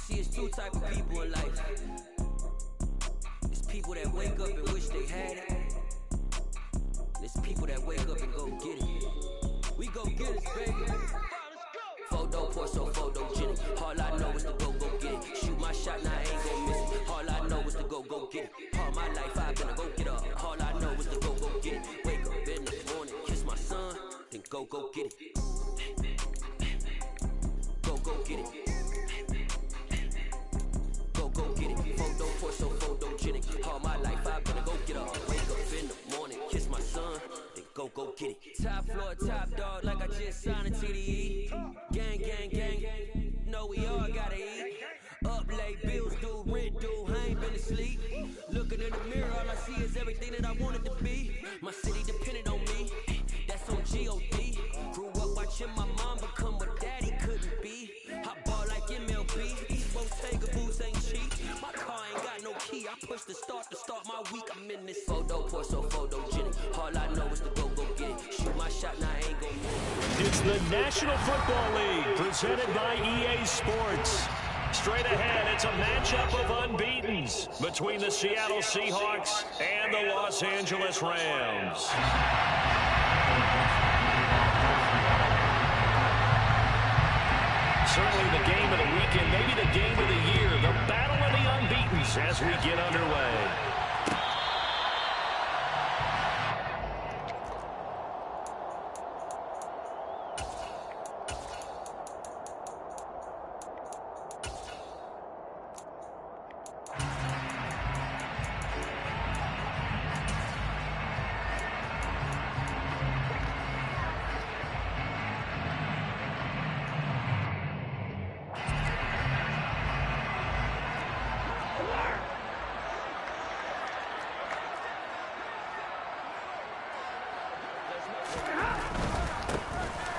see, it's two type of people in life. It's people that wake up and wish they had it. It's people that wake up and go get it. We go get it, baby. Photo pour so photogenic. All I know is to go get it. Shoot my shot, now I ain't gon' miss it. All I know is to go get it. All my life I've been a go get up. All I know is to go get it. Wake up in the morning, kiss my son, then go get it. Go get it. Go get it. Photo pour so photogenic. All my life I've been a go get up. Wake up in the morning, kiss my son, then go get it. Top floor, top dog, like I just signed a TDE. Gang, gang, gang. Know we all gotta eat. Up late, bills due, rent due, I ain't been asleep. Looking in the mirror, all I see is everything that I wanted to be. My city depended on me, that's on G.O.D. Grew up watching my mom become what daddy couldn't be. I ball like MLB, these Bottega boots ain't cheap. My car ain't got no key, I push the start to start my week. I'm in this photo pour so photogenic. All I know is to go get it. Shoot my shot, now I ain't gon' miss it. It's the National Football League, presented by EA Sports. Straight ahead, it's a matchup of unbeatens between the Seattle Seahawks and the Los Angeles Rams. Certainly the game of the weekend, maybe the game of the year, the battle of the unbeatens as we get underway.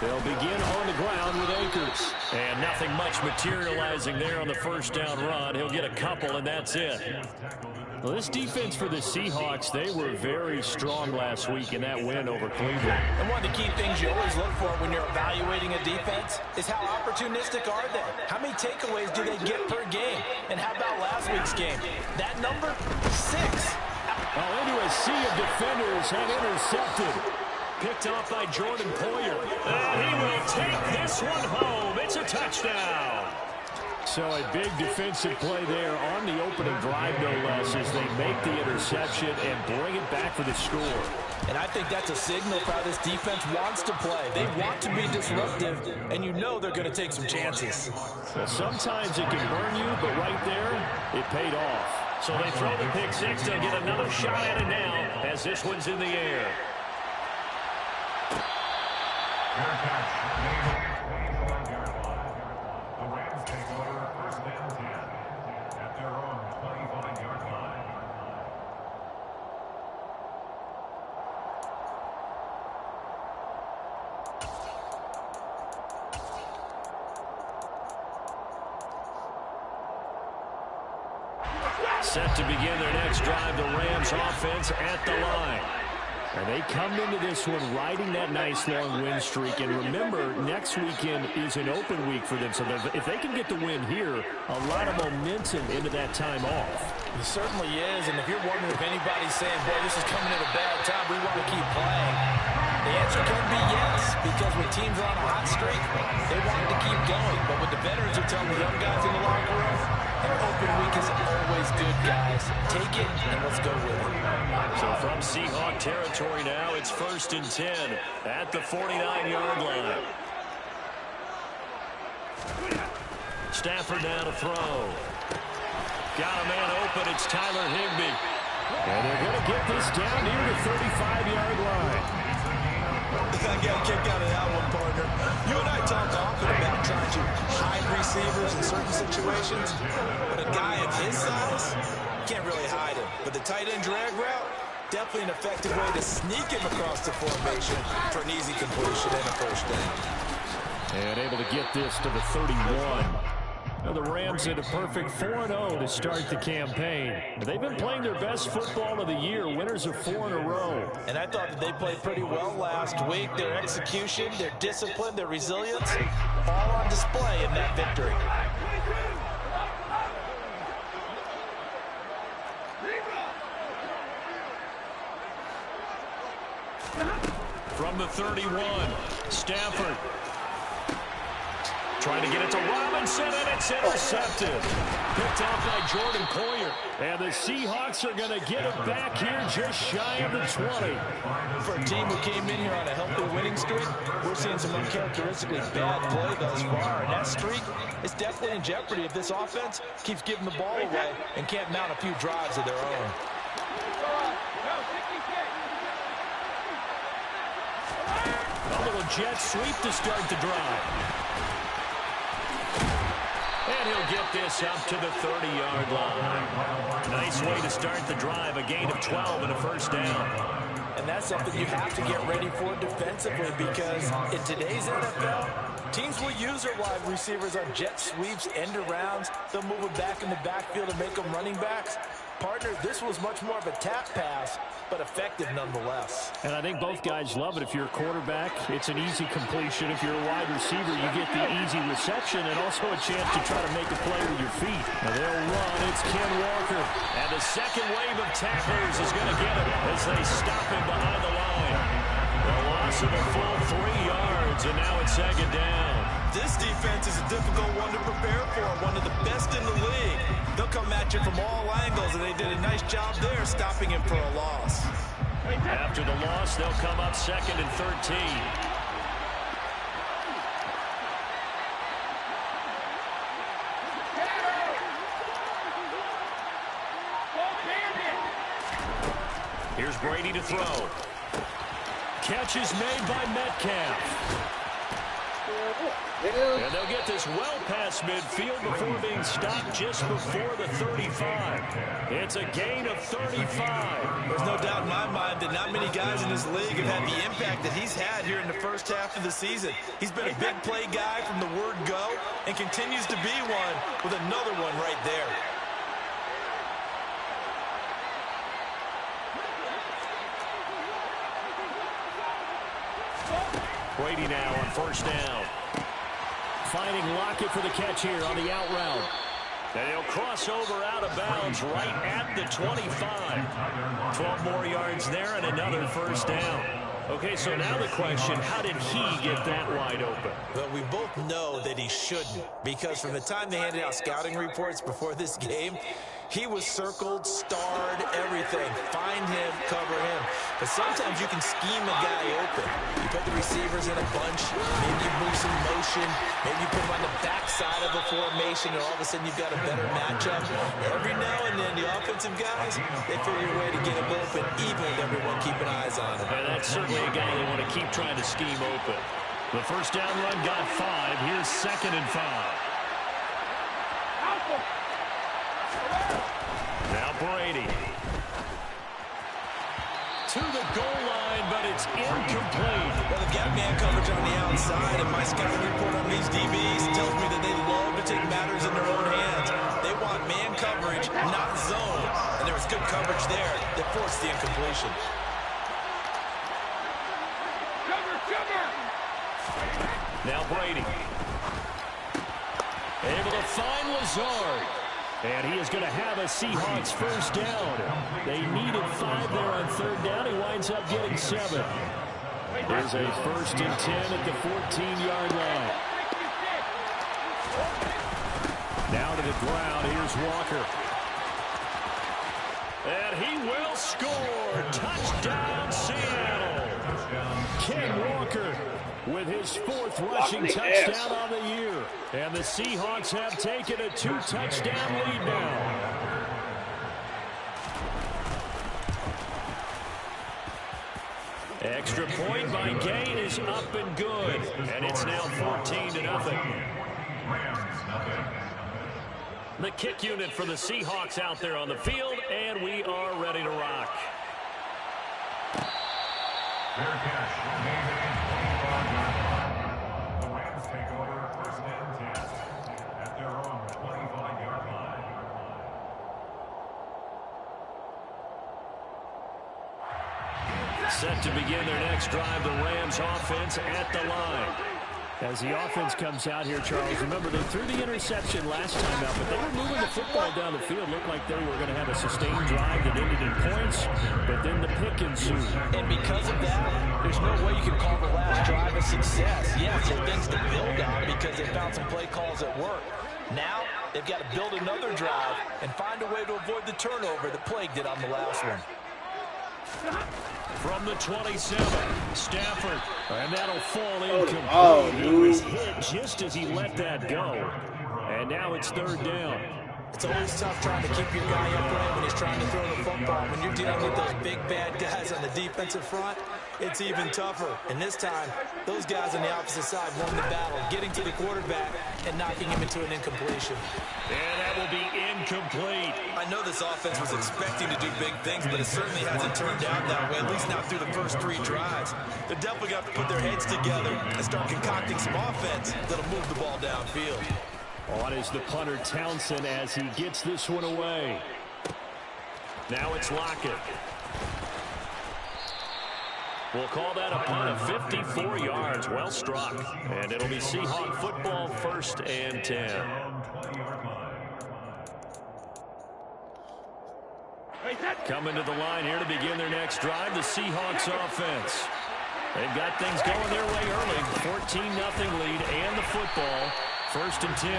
They'll begin on the ground with Akers. And nothing much materializing there on the first down run. He'll get a couple, and that's it. Well, this defense for the Seahawks, they were very strong last week in that win over Cleveland. And one of the key things you always look for when you're evaluating a defense is how opportunistic are they? How many takeaways do they get per game? And how about last week's game? That number, 6. Into a sea of defenders and intercepted. Picked off by Jordan Poyer. And he will take this one home. It's a touchdown. So a big defensive play there on the opening drive, no less, as they make the interception and bring it back for the score. And I think that's a signal for how this defense wants to play. They want to be disruptive, and you know they're going to take some chances. Well, sometimes it can burn you, but right there, it paid off. So they throw the pick six. They'll get another shot at it now as this one's in the air. The Rams take over first and 10 at their own 25-yard line. Set to begin their next drive, the Rams offense at the line. And they come into this one riding that nice long win streak. And remember, next weekend is an open week for them. So if they can get the win here, a lot of momentum into that time off. It certainly is. And if you're wondering if anybody's saying, boy, this is coming at a bad time, we want to keep playing, the answer can be yes. Because when teams are on a hot streak, they want to keep going. But what the veterans are telling the young guys in the locker room, an open week is always good, guys. Take it and let's go with it. So from Seahawk territory now, it's 1st and 10 at the 49-yard line. Stafford now to throw. Got a man open. It's Tyler Higbee. And they're going to get this down near the 35-yard line. I got a kick out of that one, partner. You and I talked often about trying to hide receivers in certain situations, but a guy of his size, you can't really hide him. But the tight end drag route, definitely an effective way to sneak him across the formation for an easy completion and a first down. And able to get this to the 31. Now the Rams had a perfect 4-0 to start the campaign. They've been playing their best football of the year, winners of 4 in a row. And I thought that they played pretty well last week. Their execution, their discipline, their resilience, all on display in that victory. 31. Stafford trying to get it to Robinson, and it's intercepted. Picked off by Jordan Poyer. And the Seahawks are going to get it back here just shy of the 20. For a team who came in here on a healthy winning streak, we're seeing some uncharacteristically bad play thus far. And that streak is definitely in jeopardy if this offense keeps giving the ball away and can't mount a few drives of their own. A little jet sweep to start the drive. And he'll get this up to the 30-yard line. Nice way to start the drive, a gain of 12 and a first down. And that's something you have to get ready for defensively, because in today's NFL, teams will use their wide receivers on jet sweeps, end arounds. They'll move it back in the backfield and make them running backs. Partner, this was much more of a tap pass, but effective nonetheless. And I think both guys love it. If you're a quarterback, it's an easy completion. If you're a wide receiver, you get the easy reception and also a chance to try to make a play with your feet. Now they'll run. It's Ken Walker. And the second wave of tacklers is going to get him as they stop him behind the line. The loss of a full 3 yards, and now it's second down. This defense is a difficult one to prepare for, one of the best in the league. They'll come at you from all angles, and they did a nice job there stopping him for a loss. After the loss, they'll come up second and 13. Here's Brady to throw. Catch is made by Metcalf. And they'll get this well past midfield before being stopped just before the 35. It's a gain of 35. There's no doubt in my mind that not many guys in this league have had the impact that he's had here in the first half of the season. He's been a big play guy from the word go and continues to be one with another one right there. Brady now on first down. Finding Lockett for the catch here on the out route. And he'll cross over out of bounds right at the 25. 12 more yards there and another first down. Okay, so now the question, how did he get that wide open? Well, we both know that he shouldn't, because from the time they handed out scouting reports before this game, he was circled, starred, everything. Find him, cover him. But sometimes you can scheme a guy open. You put the receivers in a bunch, maybe you move some motion, maybe you put him on the backside of a formation, and all of a sudden you've got a better matchup. Every now and then, the offensive guys, they figure a way to get him open, even with everyone keeping eyes on him. And that's certainly a guy they want to keep trying to scheme open. The first down run got 5. Here's second and 5. Now Brady. To the goal line, but it's incomplete. Well, they've got man coverage on the outside, and my scouting report on these DBs tells me that they love to take matters in their own hands. They want man coverage, not zone. And there was good coverage there that forced the incompletion. Now Brady. Able to find Lazard. And he is going to have a Seahawks first down. They needed 5 there on third down. He winds up getting 7. Here's a first and 10 at the 14-yard line. Now to the ground. Here's Walker. And he will score. Touchdown, Seattle. Ken Walker with his 4th rushing touchdown on the year. And the Seahawks have taken a 2-touchdown lead now. Extra point by Gain is up and good. And it's now 14-0. The kick unit for the Seahawks out there on the field, and we are ready to rock. Fair catch. The Rams take over first and 10 at their own 25-yard line. Set to begin their next drive, the Rams offense at the line. As the offense comes out here, Charles, remember they threw the interception last time out, but they were moving the football down the field. Looked like they were going to have a sustained drive that ended in points, but then the pick ensued. And because of that, there's no way you can call the last drive a success. Yes, it things to build on because they found some play calls that work. Now, they've got to build another drive and find a way to avoid the turnover that plagued it on the last one. From the 27, Stafford, and that'll fall incomplete. He was hit just as he let that go, and now it's third down. It's always tough trying to keep your guy upright when he's trying to throw the football. When you're dealing with those big, bad guys on the defensive front, it's even tougher. And this time, those guys on the opposite side won the battle, getting to the quarterback and knocking him into an incompletion. And that will be incomplete. I know this offense was expecting to do big things, but it certainly hasn't turned out that way, at least not through the first 3 drives. They're definitely got to put their heads together and start concocting some offense that'll move the ball downfield. On is the punter Townsend as he gets this one away. Now it's Lockett. We'll call that a punt of 54 yards. Well struck. And it'll be Seahawk football, 1st and 10. Coming to the line here to begin their next drive, the Seahawks offense. They've got things going their way early. 14-0 lead and the football. 1st and 10.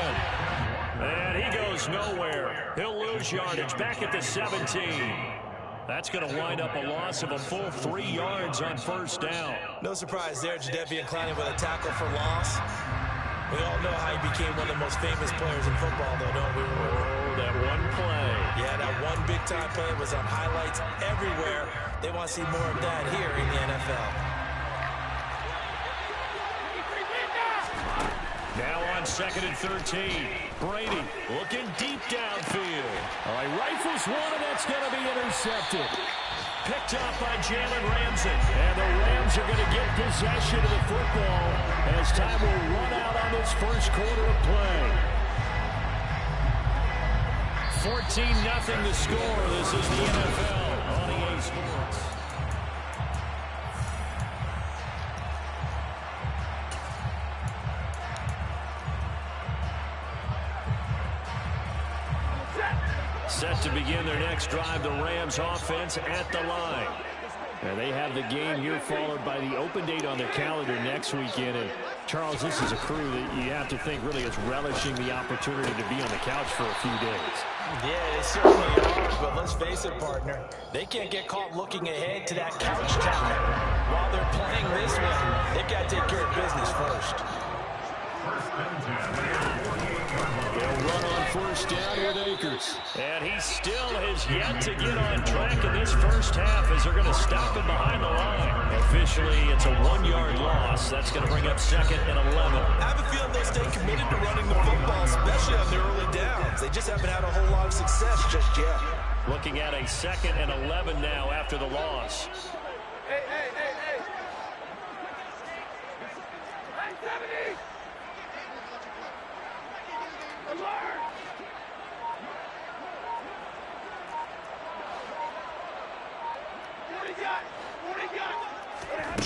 And he goes nowhere. He'll lose yardage back at the 17. That's going to wind up a loss of a full 3 yards on 1st down. No surprise there, Jadeveon Clowney with a tackle for loss. We all know how he became one of the most famous players in football, though, don't we? Oh, that one play. Yeah, that one big-time play was on highlights everywhere. They want to see more of that here in the NFL. Now on 2nd and 13. Brady looking deep downfield. All right, rifles one, and that's going to be intercepted. Picked up by Jalen Ramsey. And the Rams are going to get possession of the football as time will run out on this first quarter of play. 14-0 the score. This is the NFL on EA Sports. Set to begin their next drive, the Rams offense at the line. And they have the game here followed by the open date on their calendar next weekend. And Charles, this is a crew that you have to think really is relishing the opportunity to be on the couch for a few days. Yeah, they certainly are, but let's face it, partner. They can't get caught looking ahead to that couch time. While they're playing this one, they've got to take care of business first. They'll run on 1st down with Akers. And he still has yet to get on track in this first half as they're going to stop him behind the line. Officially, it's a 1-yard loss. That's going to bring up 2nd and 11. I have a feeling they'll stay committed to running the football, especially on their early downs. They just haven't had a whole lot of success just yet. Looking at a 2nd and 11 now after the loss. Hey.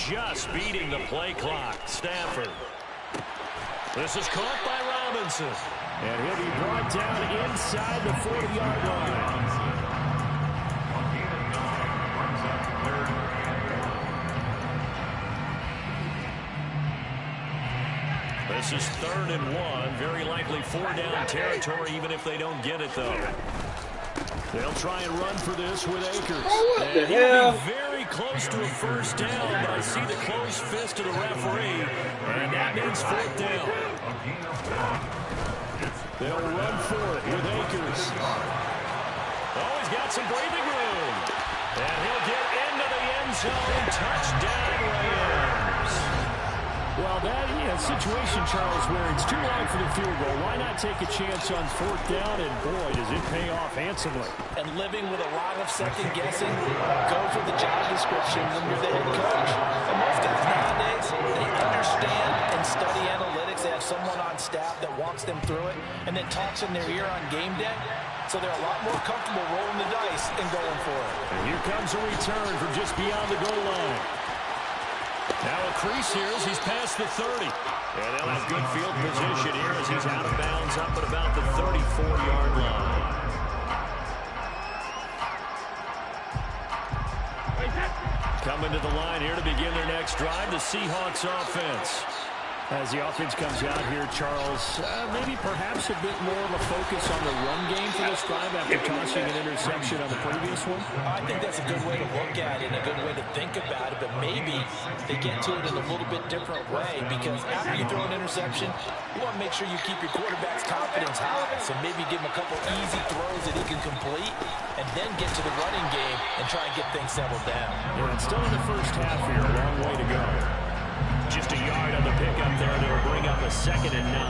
Just beating the play clock. Stafford. This is caught by Robinson. And he'll be brought down inside the 40-yard line. This is 3rd and 1. Very likely 4-down territory, even if they don't get it, though. They'll try and run for this with Akers. What the and hell? He'll be very close to a 1st down, but I see the closed fist of the referee, and that means 4th down. They'll run for it with Akers. Oh, he's got some breathing room. And he'll get into the end zone. Touchdown, Rams. Well, that situation, Charles, where it's too long for the field goal. Why not take a chance on 4th down? And, boy, does it pay off handsomely. And living with a lot of second-guessing goes with the job description when you're the head coach. And most guys nowadays, they understand and study analytics. They have someone on staff that walks them through it and then talks in their ear on game day. So they're a lot more comfortable rolling the dice and going for it. And here comes a return from just beyond the goal line. Now a crease here as he's past the 30. And they'll have good field position here as he's out of bounds up at about the 34-yard line. Coming to the line here to begin their next drive, the Seahawks offense. As the offense comes out here, Charles, maybe perhaps a bit more of a focus on the run game for this drive after tossing an interception on the previous one? I think that's a good way to look at it and a good way to think about it, but maybe they get to it in a little bit different way because after you throw an interception, you want to make sure you keep your quarterback's confidence high. So maybe give him a couple easy throws that he can complete and then get to the running game and try and get things settled down. Yeah, it's still in the first half here, a long way to go. Just a yard on the pickup there. They'll bring up a 2nd and 9.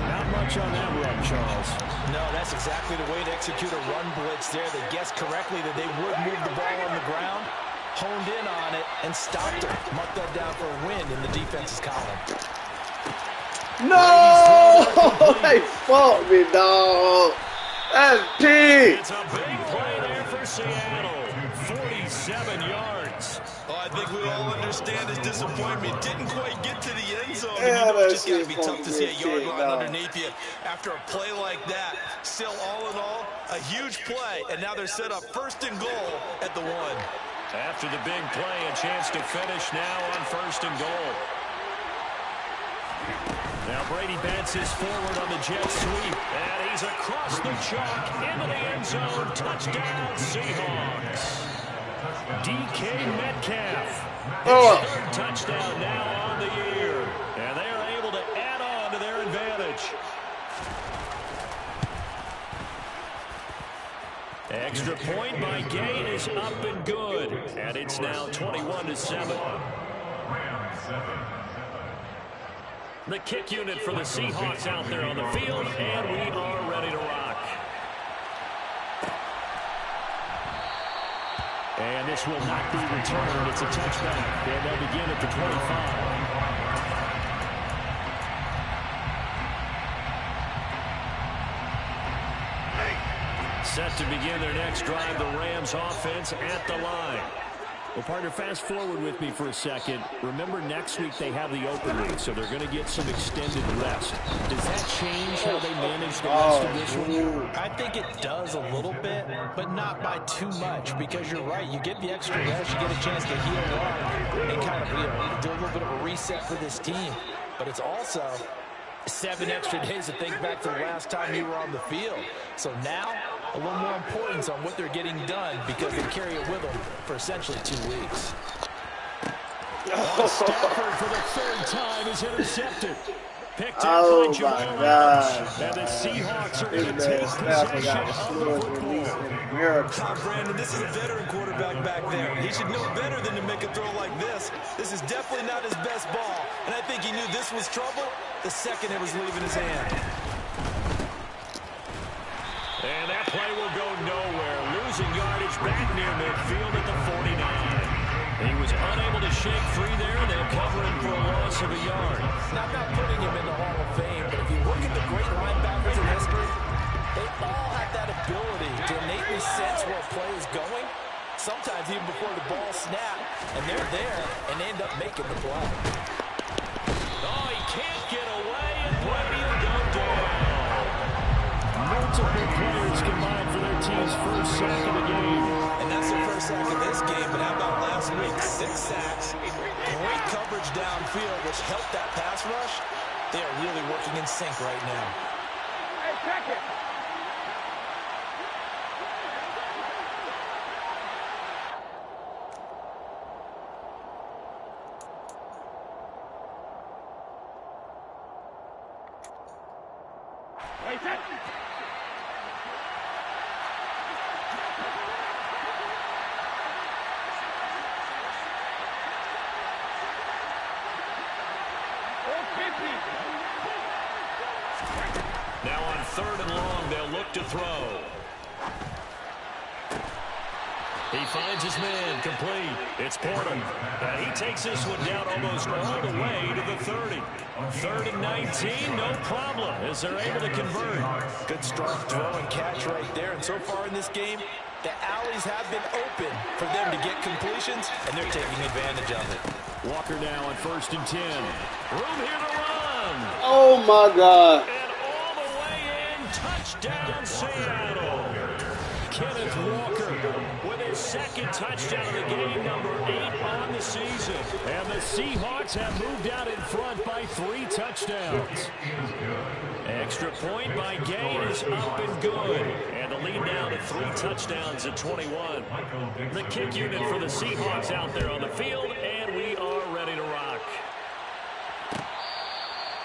Not much on that run, Charles. No, that's exactly the way to execute a run blitz there. They guessed correctly that they would move the ball on the ground, honed in on it, and stopped it. Mark that down for a win in the defense's column. No! They fought me, dog. That's big. It's a big play there for Seattle. 47 yards. I think we all understand his disappointment. Didn't quite get to the end zone. Yeah, And it's just got to be tough to see a yard shit, line no. underneath you after a play like that. Still, all in all, a huge play. And now they're set up 1st and goal at the 1. After the big play, a chance to finish now on 1st and goal. Now Brady bounces forward on the jet sweep. And he's across the chalk into the end zone. Touchdown, Seahawks. DK Metcalf. His 3rd touchdown now on the year. And they are able to add on to their advantage. Extra point by Gay is up and good. And it's now 21-7. The kick unit for the Seahawks out there on the field, and we are ready to rock. And this will not be returned. It's a touchback, and they'll begin at the 25. Set to begin their next drive, the Rams offense at the line. Well, partner, fast forward with me for a second. Remember, next week they have the open week, so they're going to get some extended rest. Does that change how they manage the rest of this one? I think it does a little bit, but not by too much, because you're right. You get the extra rest, you get a chance to heal up and kind of do a little bit of a reset for this team. But it's also 7 extra days to think back to the last time you were on the field. So now, a little more importance on what they're getting done because they carry it with them for essentially 2 weeks. Stafford for the 3rd time is intercepted. Picked up by Jamal Adams. And the Seahawks are going to take possession of the football. Brandon, this is a veteran quarterback back there. He should know better than to make a throw like this. This is definitely not his best ball. And I think he knew this was trouble the second it was leaving his hand. And that play will go nowhere. Losing yardage back near midfield at the 49. He was unable to shake free there, and they'll cover him for a loss of a yard. Now, I'm not putting him in the Hall of Fame, but if you look at the great linebackers in history, they all have that ability to innately sense where a play is going, sometimes even before the ball snaps, and they're there and end up making the play. Oh, he can't get away, and Brady will go down. Multiple players combined for their team's first sack of the game. And that's their first sack of this game, but how about last week? 6 sacks. Great coverage downfield, which helped that pass rush. They are really working in sync right now. Hey, check it. Hey, check it. Now on 3rd and long, they'll look to throw. He finds his man, complete. It's Porter. And he takes this one down almost all the way to the 30. 3rd and 19, no problem, as they're able to convert. Good strong throw and catch right there. And so far in this game, The alleys have been open for them to get completions, and they're taking advantage of it. Walker now on 1st and 10. Room here to run. Oh, my God. And all the way in, touchdown Seattle. Kenneth Walker with his 2nd touchdown of the game, number 8 on the season. And the Seahawks have moved out in front by 3 touchdowns. Extra point by Gain is up and good. And the lead now to 3 touchdowns at 21. The kick unit for the Seahawks out there on the field, and we are ready to rock.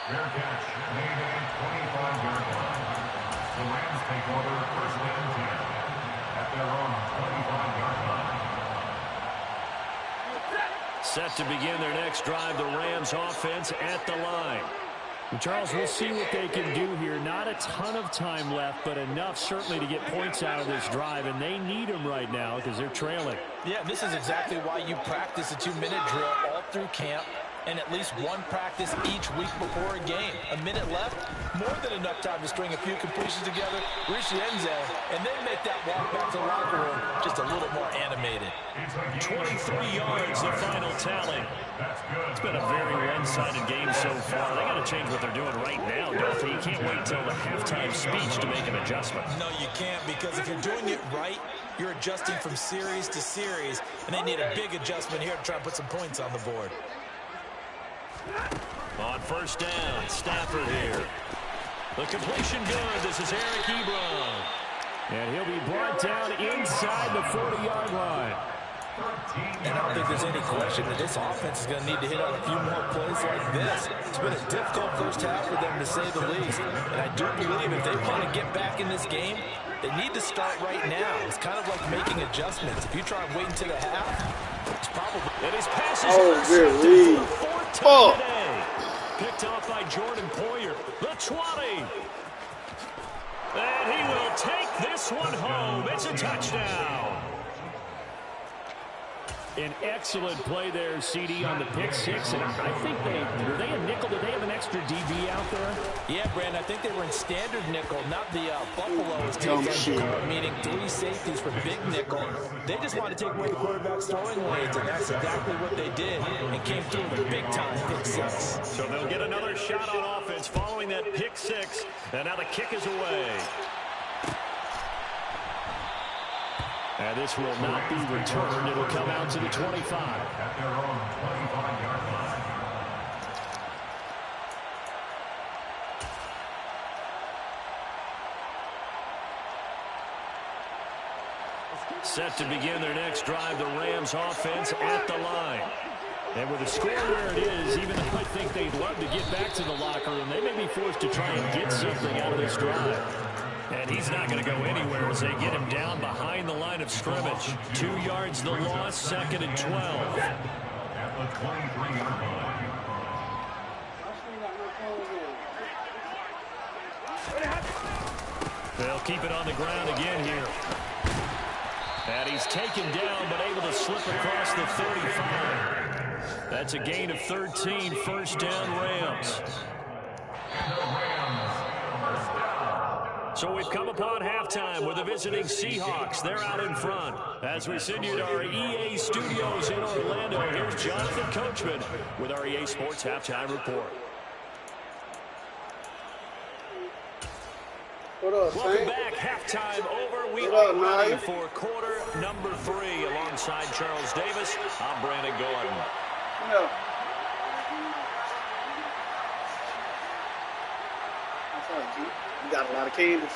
Fair catch made at 25-yard line. The Rams take over 1st and 10 at their own 25-yard line. Set to begin their next drive, the Rams offense at the line. Charles, we'll see what they can do here. Not a ton of time left, but enough certainly to get points out of this drive, and they need them right now because they're trailing. Yeah, this is exactly why you practice a 2-minute drill all through camp and at least one practice each week before a game. A minute left, more than enough time to string a few completions together, reach the end zone, and then make that walk back to the locker room just a little more animated. 23 yards, the final tally. It's been a very one-sided game so far. They got to change what they're doing right now, don't they? You can't wait till the halftime speech to make an adjustment. No, you can't, because if you're doing it right, you're adjusting from series to series, and they need a big adjustment here to try and put some points on the board. On 1st down, Stafford here. The completion good. This is Eric Ebron. And he'll be brought down inside the 40-yard line. And I don't think there's any question that this offense is going to need to hit on a few more plays like this. It's been a difficult first half for them, to say the least. And I do believe if they want to get back in this game, they need to start right now. It's kind of like making adjustments. If you try and wait until the half, it's probably... And his pass is really? Oh. Picked off by Jordan Poyer. The 20. And he will take this one home. It's a touchdown. An excellent play there, CD, on the pick 6. And I think were they a nickel? Did they have an extra DB out there? Yeah, Brandon, I think they were in standard nickel, not the Buffalo's nickel, meaning 3 safeties for big nickel. They just wanted to take away the quarterback's throwing lanes, and that's exactly what they did, and came through with a big-time pick 6. So they'll get another shot on offense following that pick 6, and now the kick is away. And this will not be returned. It'll come out to the 25. At their own 25-yard line. Set to begin their next drive, the Rams offense at the line. And with the score where it is, even though I think they'd love to get back to the locker room, they may be forced to try and get something out of this drive. And he's not going to go anywhere as they get him down behind the line of scrimmage. 2 yards the loss, 2nd and 12. At the 23-yard line. They'll keep it on the ground again here. And he's taken down, but able to slip across the 35. That's a gain of 13, 1st down Rams. So we've come upon halftime with the visiting Seahawks. They're out in front. As we send you to our EA studios in Orlando, here's Jonathan Coachman with our EA Sports Halftime Report. What up, Welcome Saint? back. Halftime over. We What are up, ready Knife? for quarter number 3 alongside Charles Davis. I'm Brandon Gordon. Yeah. You got a lot of candies.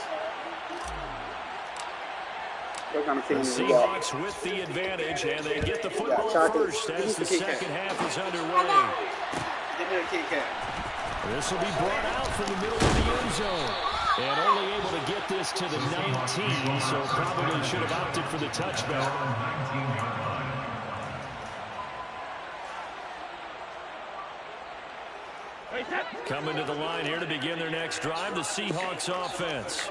What kind of The candies you got? Seahawks with the advantage, and they get the football chocolate. first Give me as the some Kit Kat. second half is underway. Give me a Kit Kat. This will be brought out from the middle of the end zone. And only able to get this to the 19, so probably should have opted for the touchback. 19-yard line. Coming to the line here to begin their next drive, the Seahawks offense.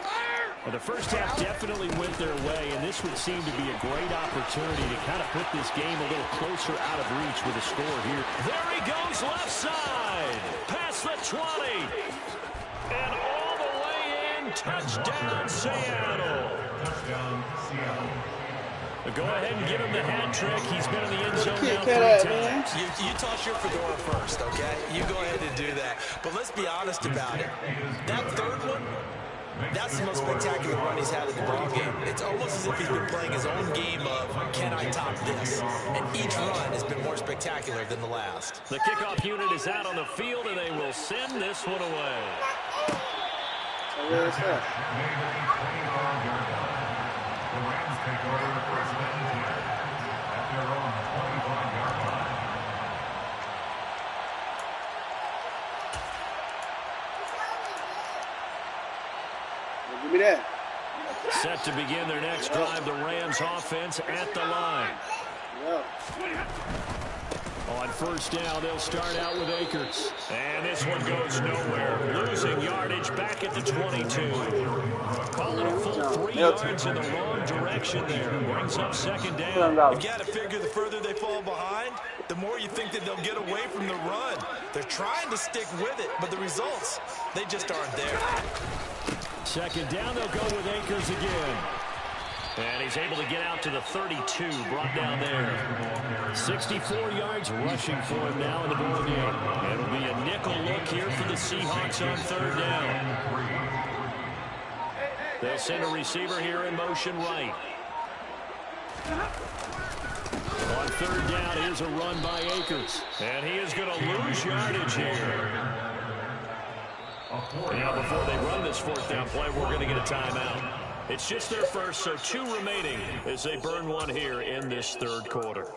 Well, the first half definitely went their way, and this would seem to be a great opportunity to kind of put this game a little closer out of reach with a score here. There he goes left side. Past the 20. And all the way in. Touchdown, Seattle. Touchdown, Seattle. Go ahead and give him the hat trick. He's been in the end zone now 3 times. You toss your fedora first, okay? You go ahead and do that. But let's be honest about it. That third one, that's the most spectacular run he's had in the ball game. It's almost as if he's been playing his own game of, can I top this? And each run has been more spectacular than the last. The kickoff unit is out on the field, and they will send this one away. The Rams take over first and 10 at their own 25-yard line. Give me that. Set to begin their next drive, the Rams offense at the line. Yeah. On first down, they'll start out with Akers. And this one goes nowhere. Losing yardage back at the 22. Call it a full 3 yards in the wrong direction there. Brings up second down. You got to figure the further they fall behind, the more you think that they'll get away from the run. They're trying to stick with it, but the results, they just aren't there. Second down, they'll go with Akers again. And he's able to get out to the 32, brought down there. 64 yards rushing for him now in the ball game. It'll be a nickel look here for the Seahawks on third down. They'll send a receiver here in motion right. On third down, here's a run by Akers. And he is going to lose yardage here. Now, before they run this fourth down play, we're going to get a timeout. It's just their first, so 2 remaining as they burn one here in this third quarter.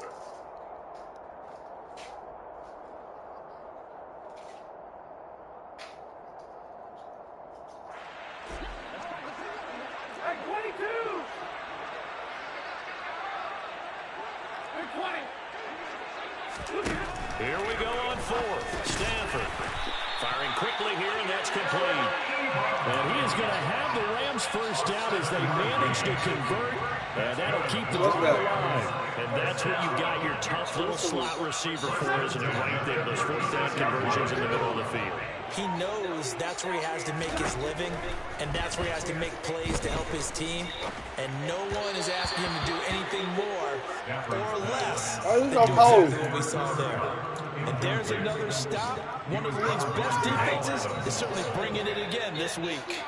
Here we go on fourth. Stafford firing quickly here, and that's complete. And he is going to have the Rams first down as they manage to convert. And that'll keep the drive alive. And that's what you've got your tough little slot receiver for, isn't it? Right there, those fourth down conversions in the middle of the field. He knows that's where he has to make his living, and that's where he has to make plays to help his team. And no one is asking him to do anything more or less than do exactly what we saw there. And there's another stop. One of the league's best defenses is certainly bringing it again this week.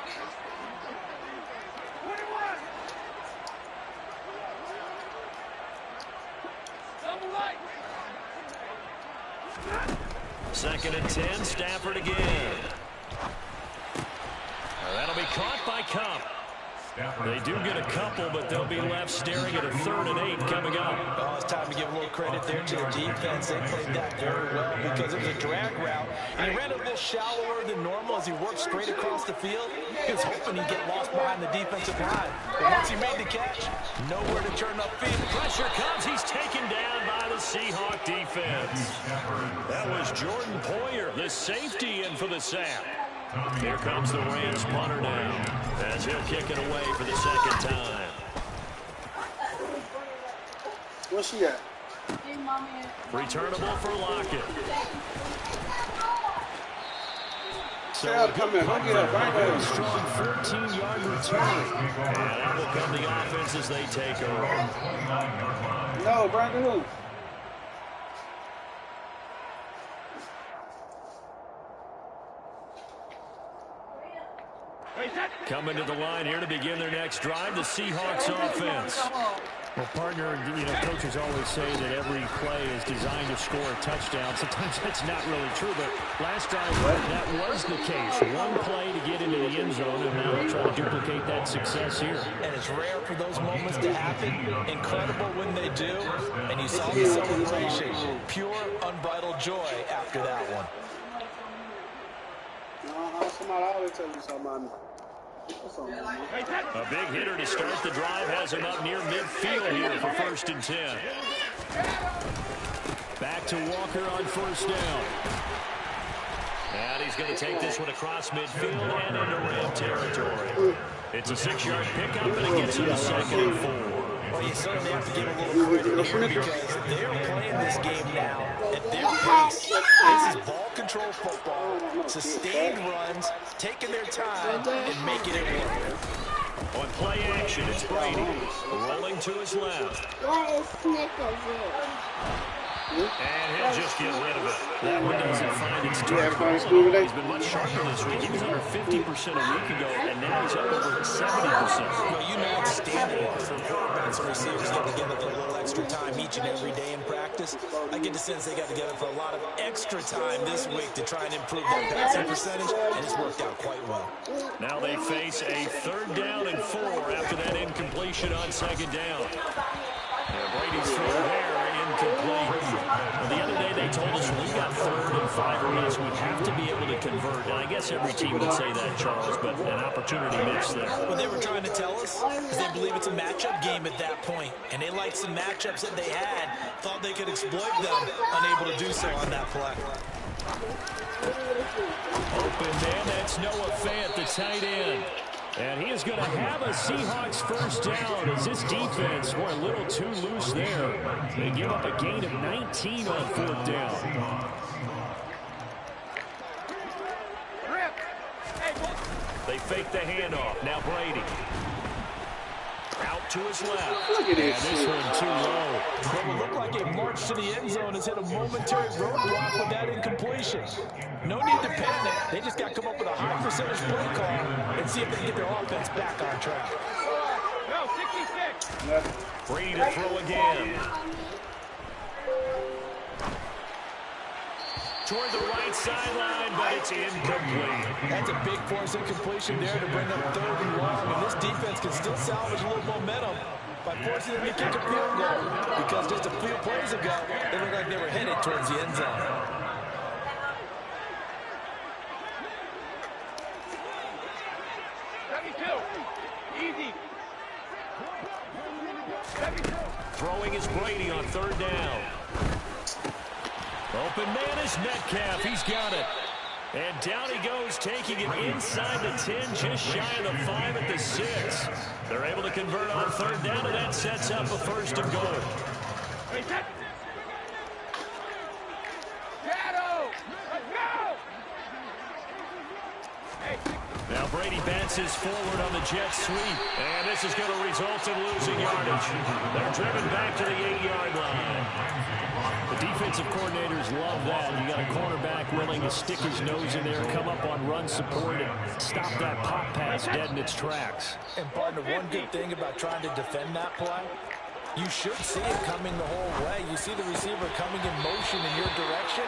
Second and 10, Stafford again. That'll be caught by Cup. They do get a couple, but they'll be left staring at a 3rd and 8 coming up. Well, it's time to give a little credit there to the defense. They played that very well because it was a drag route. And he ran a little shallower than normal as he worked straight across the field. He was hoping he'd get lost behind the defensive line. But once he made the catch, nowhere to turn upfield. Pressure comes. He's taken down by the Seahawk defense. That was Jordan Poyer, the safety, in for the sack. Here comes the Rams punter now as he'll kick it away for the second time. Where's she at? Returnable for Lockett. So come in. Look at that. a strong 14-yard return. And that will come the offense as they take over. No, Brandon who? Coming to the line here to begin their next drive, the Seahawks offense. Well, partner, coaches always say that every play is designed to score a touchdown. Sometimes that's not really true, but last drive that was the case. One play to get into the end zone, and now they'll try to duplicate that success here. And it's rare for those moments to happen. Incredible when they do. And you saw the celebration. Pure, unbridled joy after that one. Somebody always tell you something. A big hitter to start the drive has him up near midfield here for 1st and 10. Back to Walker on first down. And he's going to take this one across midfield and into Ram territory. It's a 6-yard pickup, and it gets him to 2nd and 4. Well, you certainly have to give a little credit here because they're playing this game now at their pace. This is ball control football, sustained runs, taking their time, and making it work. On play action, it's Brady. Rolling to his left. What is Snickers And he'll just get rid of it. That one doesn't find its Yeah, target. fine school today. He's been much sharper this week. He was under 50% a week ago, and now he's up over 70%. Well, you know it's standard for quarterbacks and receivers get together for a little extra time each and every day in practice. I get the sense they got together for a lot of extra time this week to try and improve their passing percentage, and it's worked out quite well. Now they face a 3rd down and 4 after that incompletion on 2nd down. And Brady's throw there, incomplete. Well, the other day they told us when we got 3rd and 5 or less, we have to be able to convert. And I guess every team would say that, Charles, but an opportunity missed there. Well, they were trying to tell us because they believe it's a matchup game at that point, and they liked some matchups that they had, thought they could exploit them, unable to do so on that play. Open man, that's Noah Fant, the tight end. And he is going to have a Seahawks 1st down as this defense were a little too loose there. They give up a gain of 19 on 4th down. They fake the handoff. Now Brady. Out to his left. Look at this and this one too low. What would look like a march to the end zone has hit a momentary roadblock with that incompletion. No need to panic. They just got to come up with a high percentage play call and see if they can get their offense back on track. No, 66. Brady to throw again. Toward the right sideline, but it's incomplete. That's a big force incompletion there to bring up 3rd and long, and this defense can still salvage a little momentum by forcing them to kick a field goal, because just a few plays ago, they looked like they were headed towards the end zone. Easy. 72. Throwing is Brady on 3rd down. Open man is Metcalf. He's got it. And down he goes, taking it inside the 10, just shy of the 5 at the 6. They're able to convert on 3rd down, and that sets up a 1st and goal. Hey, set. Shadow. Let's go. Hey. Now Brady bounces forward on the jet sweep, and this is going to result in losing yardage. They're driven back to the 8-yard line. The defensive coordinators love that. You got a cornerback willing to stick his nose in there, come up on run support, and stop that pop pass dead in its tracks. And partner, one good thing about trying to defend that play, you should see it coming the whole way. You see the receiver coming in motion in your direction.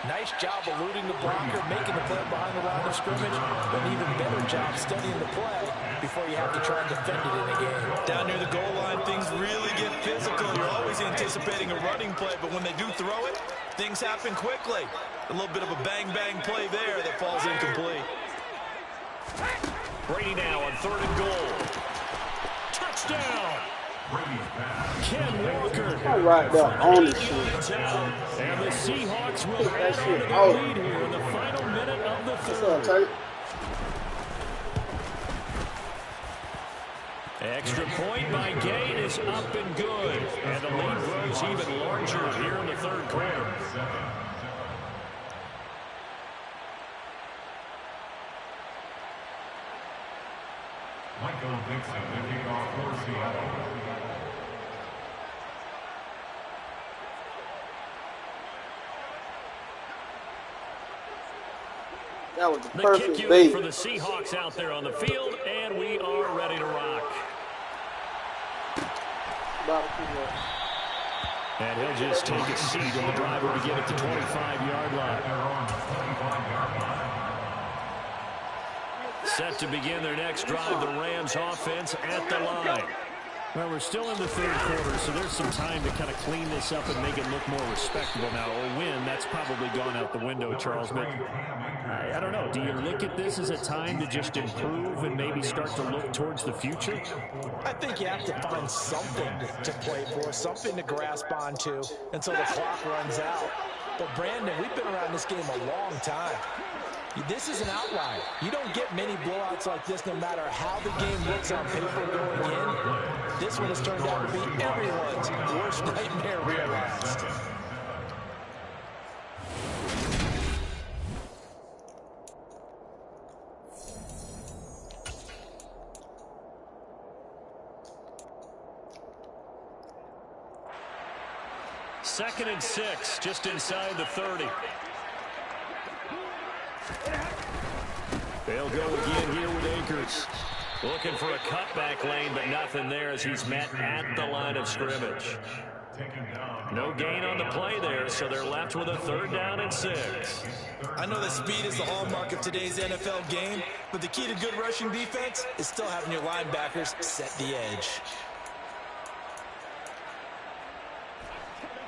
Nice job eluding the blocker, making the play behind the line of scrimmage, but an even better job studying the play before you have to try and defend it in a game. Down near the goal line, things really get physical. You're always anticipating a running play, but when they do throw it, things happen quickly. A little bit of a bang-bang play there that falls incomplete. Brady now on 3rd and goal. Touchdown! Ken Walker. All right, there on the shit. And the Seahawks will add That on shit to their out. lead here in the final minute of the What's up, 3rd. Tate? Extra point by Gain is up and good. And the lead grows even larger here in the 3rd quarter. Michael Dixon, the kickoff for Seattle. That was the The kick perfect unit bait. for the Seahawks out there on the field, and we are ready to rock. And he'll just take a seat on the driver to get it to 25-yard line. Set to begin their next drive, the Rams offense at the line. Well, we're still in the 3rd quarter, so there's some time to kind of clean this up and make it look more respectable now. A win, that's probably gone out the window, Charles. But I don't know. Do you look at this as a time to just improve and maybe start to look towards the future? I think you have to find something to play for, something to grasp onto until the clock runs out. But, Brandon, we've been around this game a long time. This is an outlier. You don't get many blowouts like this no matter how the game looks on paper going in. This one has turned out to be everyone's worst nightmare realized. 2nd and 6, just inside the 30. They'll go again here with Akers. Looking for a cutback lane, but nothing there as he's met at the line of scrimmage. No gain on the play there, so they're left with a 3rd down and 6. I know that speed is the hallmark of today's NFL game, but the key to good rushing defense is still having your linebackers set the edge.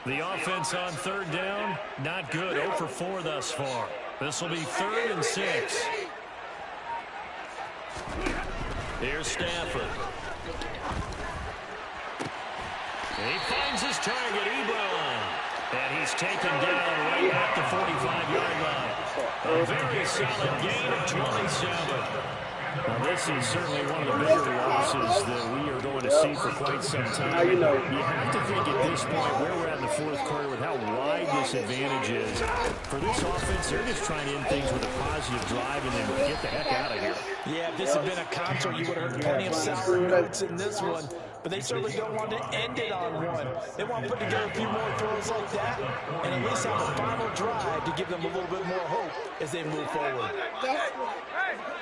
The offense on 3rd down, not good. 0 for 4 thus far. This will be 3rd and 6. Here's Stafford. He finds his target, Ebron. And he's taken down right at the 45-yard line. A very solid gain of 27. Now, this is certainly one of the bigger losses that we are going to see for quite some time. You have to think at this point where we're at in the 4th quarter with how wide this advantage is. For this offense, they're just trying to end things with a positive drive and then get the heck out of here. Yeah, if this had been a concert, you would have heard plenty of sour notes in this one. But they certainly don't want to end it on one. They want to put together a few more throws like that and at least have a final drive to give them a little bit more hope as they move forward.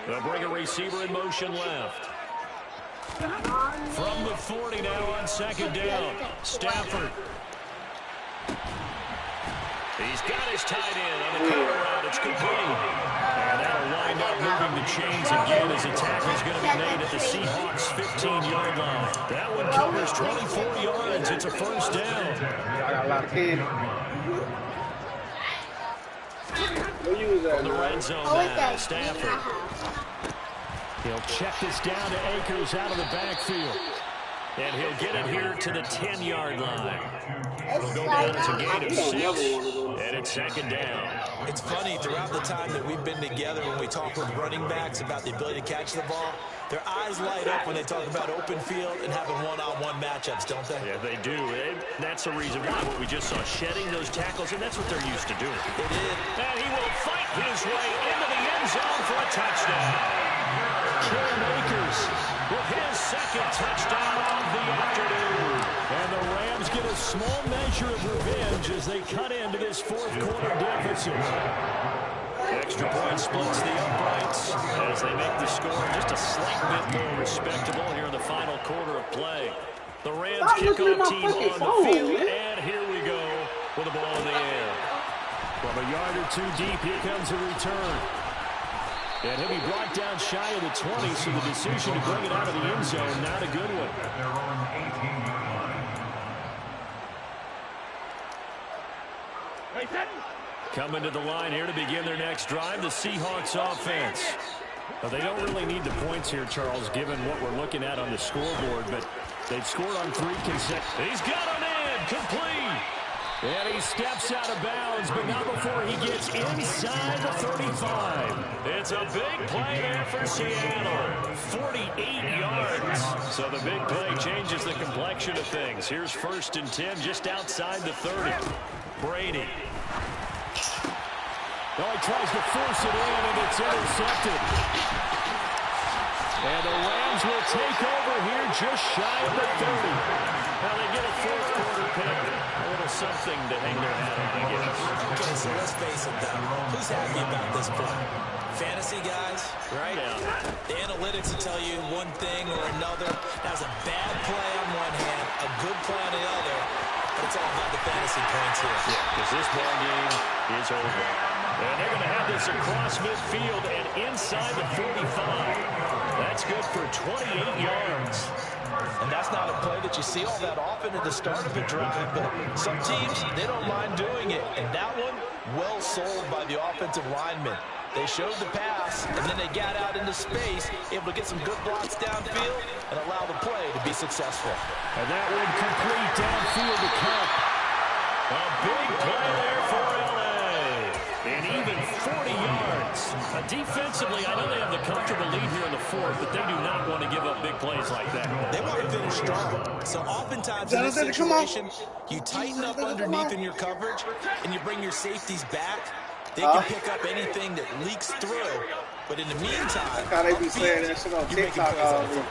They'll bring a receiver in motion left. From the 40 now on 2nd down. Stafford. He's got his tight end on the cover route. It's complete. And that'll wind up moving the chains again as a tackle's going to be made at the Seahawks' 15-yard line. That one covers 24 yards. It's a 1st down. I got a lot of candy. From the red zone now, Stafford. He'll check this down to Akers out of the backfield. And he'll get it here to the 10-yard line. It'll go down as a gain of 6, and it's 2nd down. It's funny, throughout the time that we've been together, when we talk with running backs about the ability to catch the ball, their eyes light up when they talk about open field and having one-on-one matchups, don't they? Yeah, they do. That's the reason why what we just saw, shedding those tackles, and that's what they're used to doing. It is. And he will fight his way into the end zone for a touchdown. Cam Akers with his 2nd touchdown of the afternoon. And the Rams get a small measure of revenge as they cut into this 4th quarter deficit. Extra point splits the uprights as they make the score just a slight bit more respectable here in the final quarter of play. The Rams kickoff team on the field, and here we go with the ball in the air. From a yard or 2 deep, here comes a return. And he'll be brought down shy of the 20, so the decision to bring it out of the end zone, not a good one. Coming to the line here to begin their next drive, the Seahawks offense. Well, they don't really need the points here, Charles, given what we're looking at on the scoreboard, but they've scored on 3 consecutive. He's got him in, complete. And he steps out of bounds, but not before he gets inside the 35. It's a big play there for Seattle. 48 yards. So the big play changes the complexion of things. Here's 1st and 10 just outside the 30. Brady. Well, he tries to force it in, and it's intercepted. And the Rams will take over here just shy of the 30. Now they get a 4th quarter pick. A little something to hang their hat on, I guess. Okay, so let's face it, though. Who's happy about this play? Fantasy guys, right? Yeah. The analytics will tell you one thing or another. That was a bad play on one hand, a good play on the other. But it's all about the fantasy points here. Yeah, because this ball game is over. And they're going to have this across midfield and inside the 45. That's good for 28 yards. And that's not a play that you see all that often at the start of a drive, but some teams, they don't mind doing it. And that one, well sold by the offensive lineman. They showed the pass, and then they got out into space, able to get some good blocks downfield and allow the play to be successful. And that one complete downfield to Cup. A big play there for L.A. And even 40 yards. Defensively, I know they have the comfortable lead here in the 4th, but they do not want to give up big plays like that. They want to finish strong. So oftentimes in this situation, you tighten up underneath in your coverage, and you bring your safeties back. They can pick up anything that leaks through. But in the meantime, they be saying that shit on TikTok all week.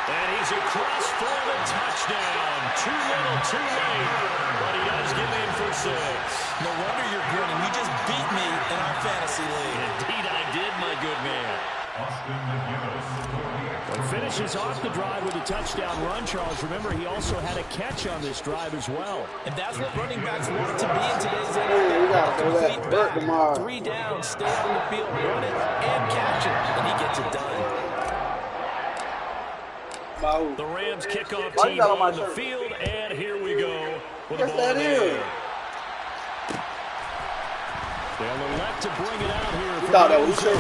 And he's across for the touchdown. Too little, too late. But he does get in for 6. No wonder you're grinning. You just beat me in our fantasy league. Indeed I did, my good man. Well, finishes off the drive with a touchdown run, Charles. Remember, he also had a catch on this drive as well. And that's what running backs want to be in today's NFL. Complete back, 3 down, stay on the field, run it, and catch it. And he gets it done. The Rams kickoff team on the field, and here we go. With the ball in the air. They'll elect to bring it out here. You thought that was true.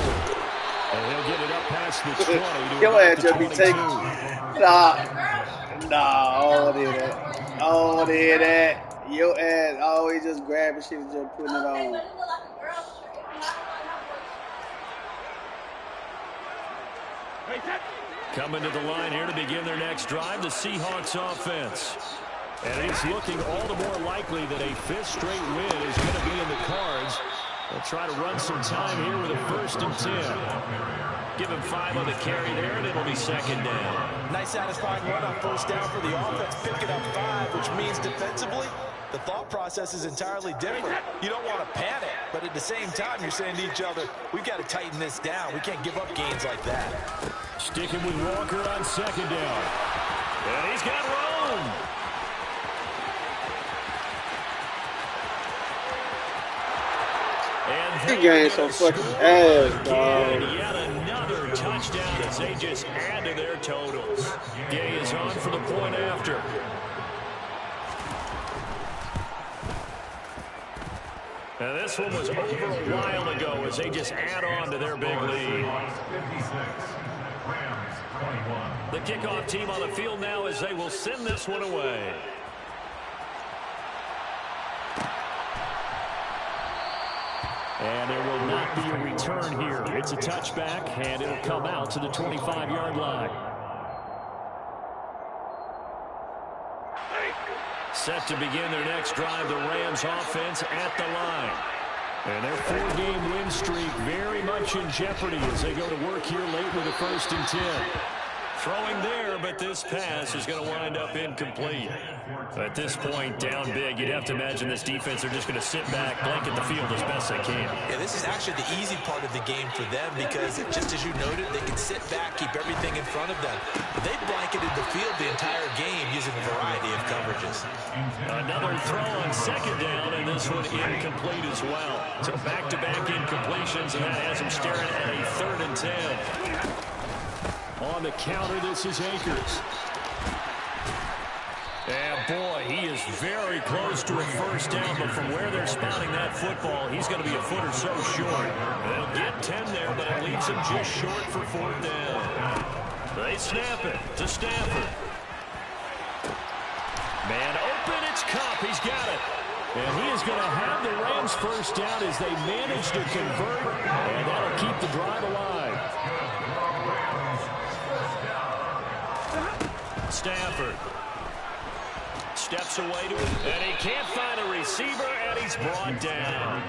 And he'll get it up past the 20 to Your about ass the just be 22. taking. Nah, I don't hear that. I don't hear that. Your ass always just grabbing shit and just putting it on. Coming to the line here to begin their next drive, the Seahawks offense. And it's looking all the more likely that a 5th straight win is going to be in the cards. They'll try to run some time here with a 1st and 10. Give him 5 on the carry there, and it'll be 2nd down. Nice satisfying run on 1st down for the offense, picking up 5, which means defensively, the thought process is entirely different. You don't want to panic, but at the same time, you're saying to each other, we've got to tighten this down. We can't give up gains like that. Sticking with Walker on 2nd down. And he's got room. And This game so fucking ass, dog. yet another touchdown as they just add to their totals. Gay is on for the point after. And this one was over a while ago as they just add on to their big lead. The kickoff team on the field now as they will send this one away. And there will not be a return here. It's a touchback, and it'll come out to the 25-yard line. Set to begin their next drive, the Rams offense at the line. And their 4-game win streak very much in jeopardy as they go to work here late with a 1st and 10. Throwing there, but this pass is going to wind up incomplete. At this point, down big, you'd have to imagine this defense are just going to sit back, blanket the field as best they can. Yeah, this is actually the easy part of the game for them because, just as you noted, they can sit back, keep everything in front of them. They blanketed the field the entire game using a variety of coverages. Another throw on 2nd down, and this one incomplete as well. So back-to-back incompletions, and that has them staring at a 3rd and 10. On the counter, this is Akers. And boy, he is very close to a 1st down, but from where they're spotting that football, he's going to be a foot or so short. They'll get 10 there, but it leaves him just short for 4th down. They snap it to Stafford. Man open, it's Cup. He's got it. And he is going to have the Rams 1st down as they manage to convert, and that'll keep the drive alive. Stafford steps away to it, and he can't find a receiver, and he's brought down.